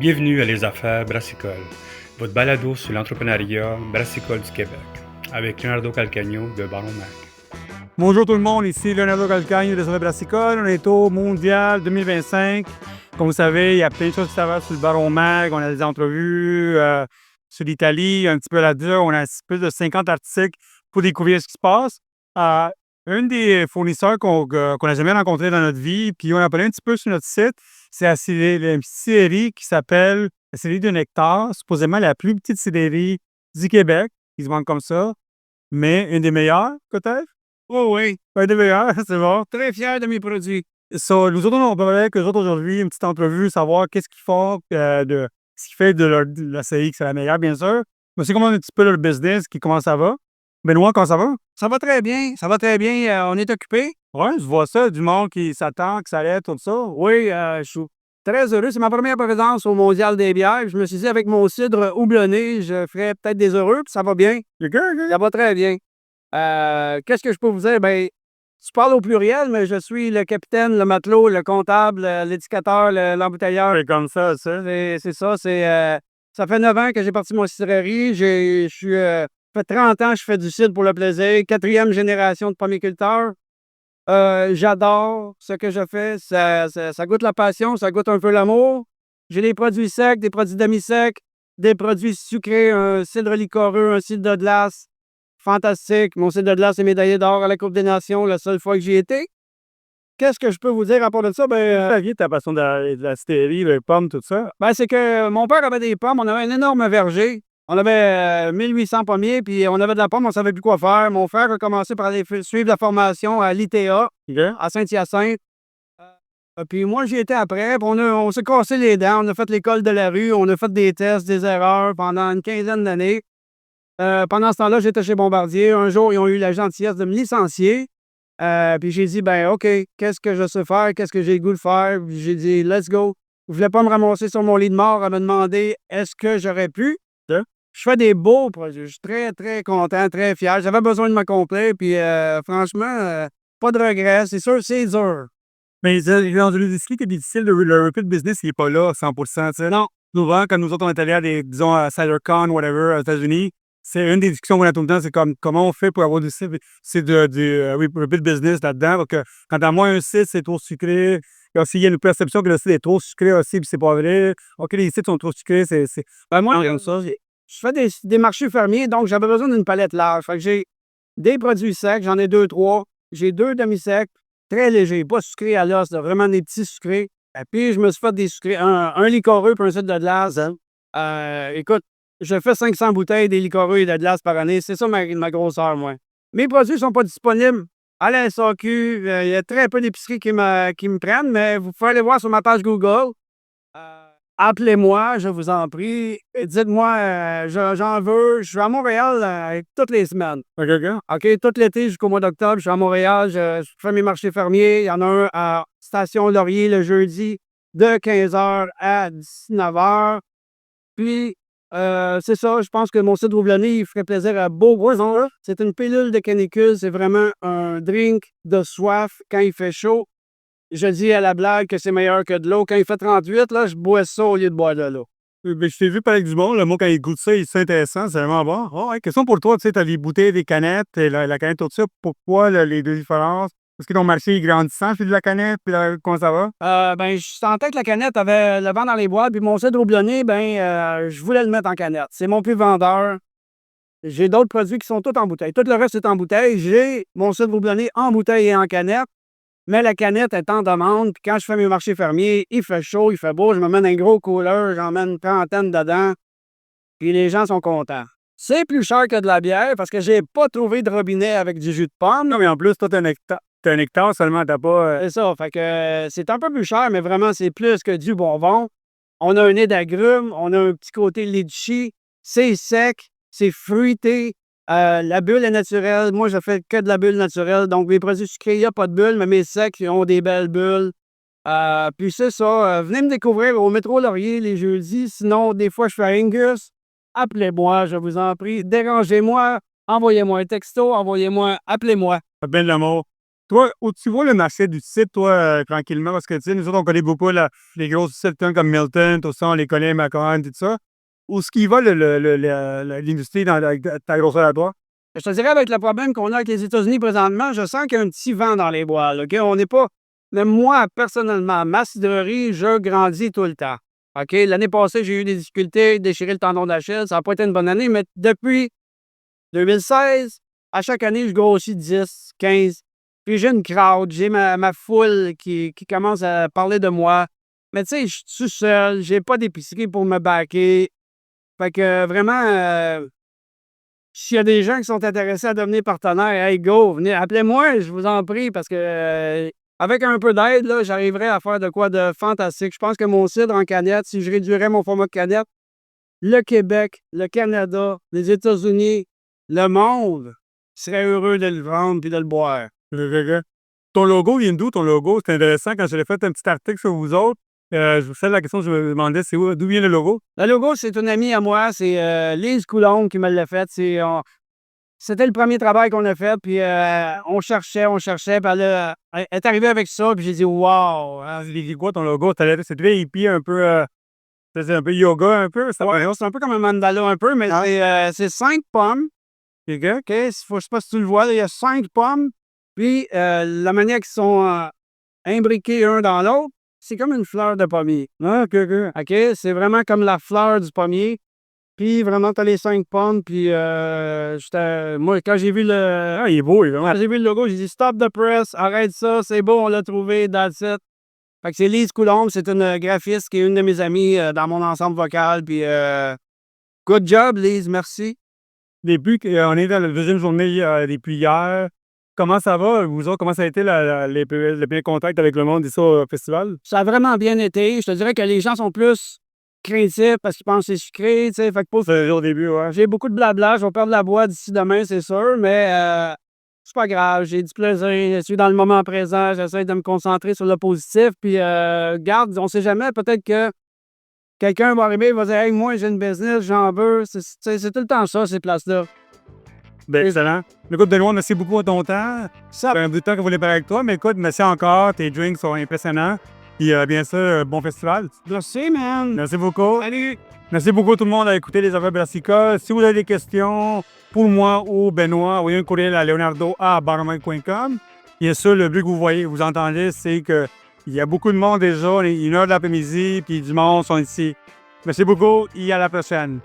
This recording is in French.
Bienvenue à Les Affaires Brassicole, votre balado sur l'entrepreneuriat brassicole du Québec, avec Leonardo Calcagno de Baron Mac. Bonjour tout le monde, ici Leonardo Calcagno de Affaires Brassicole. On est au Mondial 2025. Comme vous savez, il y a plein de choses qui s'avancent sur le Baron Mag. On a des entrevues sur l'Italie, un petit peu là-dedans. On a plus de 50 articles pour découvrir ce qui se passe. Un des fournisseurs qu'on n'a jamais rencontré dans notre vie, puis on a parlé un petit peu sur notre site, c'est la scierie qui s'appelle la scierie de Nectar, supposément la plus petite scierie du Québec. Ils se vendent comme ça, mais une des meilleures, peut-être? Oh oui, Un des meilleurs, c'est bon. très fier de mes produits. So, nous autres, on parlait avec eux autres aujourd'hui, une petite entrevue, savoir qu'est-ce qu'ils font, ce qui fait de la série que c'est la meilleure, bien sûr. Mais c'est comment un petit peu leur business, comment ça va. Benoît, comment ça va? Ça va très bien, ça va très bien. On est occupé. Ouais, je vois ça, du monde qui s'attend, que ça allait, tout ça. Oui, je suis très heureux. C'est ma première présence au Mondial des bières. Je me suis dit, avec mon cidre houblonné, je ferais peut-être des heureux, puis ça va bien. Ça va très bien. Qu'est-ce que je peux vous dire? Ben, tu parles au pluriel, mais je suis le capitaine, le matelot, le comptable, l'éducateur, l'embouteilleur. C'est comme ça. C'est ça. Ça fait 9 ans que j'ai parti mon cidrerie. Ça fait 30 ans que je fais du cidre pour le plaisir. 4e génération de pomiculteur. J'adore ce que je fais. Ça goûte la passion, ça goûte un peu l'amour. J'ai des produits secs, des produits demi-secs, des produits sucrés, un cidre liquoreux, un cidre de glace. Fantastique. Mon cidre de glace est médaillé d'or à la Coupe des Nations la seule fois que j'y étais. Qu'est-ce que je peux vous dire à part de ça? Ta passion de la stérie, les pommes, tout ça. C'est que mon père avait des pommes. On avait un énorme verger. On avait 1800 pommiers, puis on avait de la pomme, on ne savait plus quoi faire. Mon frère a commencé par aller suivre la formation à l'ITA, à Saint-Hyacinthe. Puis moi, j'y étais après, puis on s'est cassé les dents, on a fait l'école de la rue, on a fait des tests, des erreurs pendant une quinzaine d'années. Pendant ce temps-là, j'étais chez Bombardier. Un jour, ils ont eu la gentillesse de me licencier. Puis j'ai dit, OK, qu'est-ce que je sais faire? Qu'est-ce que j'ai le goût de faire? Puis j'ai dit, let's go. Je voulais pas me ramasser sur mon lit de mort à me demander est-ce que j'aurais pu. Je fais des beaux produits. Je suis très, très content, très fier. J'avais besoin de m'accomplir. Puis franchement, pas de regrets. C'est sûr, c'est dur. Mais dans l'industrie qui est difficile, le repeat business, il n'est pas là à 100%. T'sais. Non. Souvent, quand nous autres, on est allés à disons, à CyberCon, whatever, aux États-Unis, c'est une des discussions qu'on a tout le temps, c'est comme comment on fait pour avoir du repeat business là-dedans. Donc, quand à moi, un site, c'est trop sucré. Il y a une perception que le site est trop sucré aussi, puis c'est pas vrai. OK, les sites sont trop sucrés, Moi, comme ça, je fais des marchés fermiers, donc j'avais besoin d'une palette large. Fait que j'ai des produits secs, j'en ai 2, 3. J'ai 2 demi-secs, très légers, pas sucrés à l'os, vraiment des petits sucrés. Et puis, je me suis fait des sucrés, un liquoreux puis un cidre de glace. Écoute, je fais 500 bouteilles des liquoreux et de glace par année. C'est ça ma grosseur, moi. Mes produits ne sont pas disponibles à la SAQ. Il y a très peu d'épiceries qui me prennent, mais vous pouvez aller voir sur ma page Google. Appelez-moi, je vous en prie. Dites-moi, j'en veux. Je suis à Montréal toutes les semaines. OK, tout l'été jusqu'au mois d'octobre, je suis à Montréal. Je fais mes marchés fermiers. Il y en a un à Station Laurier le jeudi de 15h à 19h. Puis, c'est ça, je pense que mon cidre houblonné, il ferait plaisir à beaucoup de gens. C'est une pilule de canicule. C'est vraiment un drink de soif quand il fait chaud. Je dis à la blague que c'est meilleur que de l'eau. Quand il fait 38, là, je bois ça au lieu de boire de l'eau. Mais je t'ai vu parler avec du monde, le mot quand il goûte ça, c'est intéressant, c'est vraiment bon. Oh, ouais, question pour toi, tu sais, t'as les bouteilles, des canettes, et la canette, tout ça. Pourquoi les deux différences? Est-ce que ton marché est grandissant, celui de la canette, puis comment ça va? Je sentais que la canette avait le vent dans les boîtes, puis mon cidre houblonné, je voulais le mettre en canette. C'est mon plus vendeur. J'ai d'autres produits qui sont tous en bouteille. Tout le reste est en bouteille. J'ai mon cidre houblonné en bouteille et en canette. Mais la canette est en demande. Puis quand je fais mes marchés fermiers, il fait chaud, il fait beau. Je me mène un gros cooler, j'en mets une trentaine dedans. Puis les gens sont contents. C'est plus cher que de la bière parce que j'ai pas trouvé de robinet avec du jus de pomme. Non, mais en plus, toi, t'as un hectare seulement, t'as pas. C'est ça. Fait que c'est un peu plus cher, mais vraiment, c'est plus que du bonbon. On a un nez d'agrumes, on a un petit côté litchi. C'est sec, c'est fruité. La bulle est naturelle. Moi, je fais que de la bulle naturelle. Donc, mes produits sucrés, il n'y a pas de bulle, mais mes secs, ils ont des belles bulles. Puis c'est ça. Venez me découvrir au métro Laurier les jeudis. Sinon, des fois, je fais à Angus. Appelez-moi, je vous en prie. Dérangez-moi. Envoyez-moi un texto. Appelez-moi. Ben de l'amour. Toi, où tu vois le marché du site, toi, tranquillement, parce que, tu sais, nous autres, on connaît beaucoup les grosses sites comme Milton, tout ça, on les connaît, Macron, tout ça. Où est-ce qu'il va l'industrie dans ta grosseur à toi? Je te dirais, avec le problème qu'on a avec les États-Unis présentement, je sens qu'il y a un petit vent dans les bois, là, OK? On n'est pas... Même moi, personnellement, ma cidrerie, je grandis tout le temps. OK? L'année passée, j'ai eu des difficultés, déchiré le tendon d'Achille. Ça n'a pas été une bonne année, mais depuis 2016, à chaque année, je grossis 10, 15. Puis j'ai une crowd, j'ai ma foule qui commence à parler de moi. Mais tu sais, je suis tout seul, j'ai pas d'épicerie pour me backer. Fait que vraiment, s'il y a des gens qui sont intéressés à devenir partenaires, hey go, venez, appelez-moi, je vous en prie, parce que avec un peu d'aide, là, j'arriverai à faire de quoi de fantastique. Je pense que mon cidre en canette, si je réduirais mon format de canette, le Québec, le Canada, les États-Unis, le monde serait heureux de le vendre et de le boire. Ton logo vient d'où, ton logo? C'est intéressant. Quand j'avais fait un petit article sur vous autres, c'est la question que je me demandais, c'est d'où vient le logo? Le logo, c'est une amie à moi, c'est Lise Coulombe qui me l'a fait. C'était le premier travail qu'on a fait, puis on cherchait, puis elle est arrivée avec ça, puis j'ai dit « wow! C'est quoi ton logo? C'est très hippie, un peu, c'est un peu yoga, un peu? Ouais, c'est un peu comme un mandala, un peu, mais c'est 5 pommes. OK? Je sais pas si tu le vois, là, il y a 5 pommes, puis la manière qu'ils sont imbriqués un dans l'autre, c'est comme une fleur de pommier. Ah, OK. OK? C'est vraiment comme la fleur du pommier. Puis vraiment, t'as les 5 pommes. Puis moi, quand j'ai vu le. Ah, il est beau, Quand j'ai vu le logo, j'ai dit stop the press, arrête ça, c'est beau, on l'a trouvé, that's it. Fait que c'est Lise Coulombe, c'est une graphiste qui est une de mes amies dans mon ensemble vocal. Puis good job, Lise, merci. Depuis qu'on est dans la deuxième journée depuis hier, comment ça va? Vous autres, comment ça a été le premier contact avec le monde ici au festival? Ça a vraiment bien été. Je te dirais que les gens sont plus craintifs parce qu'ils pensent que c'est sucré, tu sais. Fait que pour C'est au début, ouais. j'ai beaucoup de blabla. Je vais perdre la voix d'ici demain, c'est sûr, mais c'est pas grave. J'ai du plaisir. Je suis dans le moment présent. J'essaie de me concentrer sur le positif. Puis, garde, on sait jamais. Peut-être que quelqu'un va arriver et va dire « Hey, moi, j'ai une business, j'en veux. » C'est tout le temps ça, ces places-là. Ben, excellent. Écoute, Benoît, merci beaucoup pour ton temps. Ça fait un bout de temps que je voulais parler avec toi, mais écoute, merci encore. Tes drinks sont impressionnants. Puis, bien sûr, bon festival. Merci, man. Merci beaucoup. Salut. Merci beaucoup tout le monde à écouter les affaires brassicales. Si vous avez des questions pour moi ou Benoît, envoyez un courriel à leonardo@baromike.com. Bien sûr, le but que vous entendez, c'est qu'il y a beaucoup de monde déjà. On est 1h de l'après-midi, puis du monde sont ici. Merci beaucoup et à la prochaine.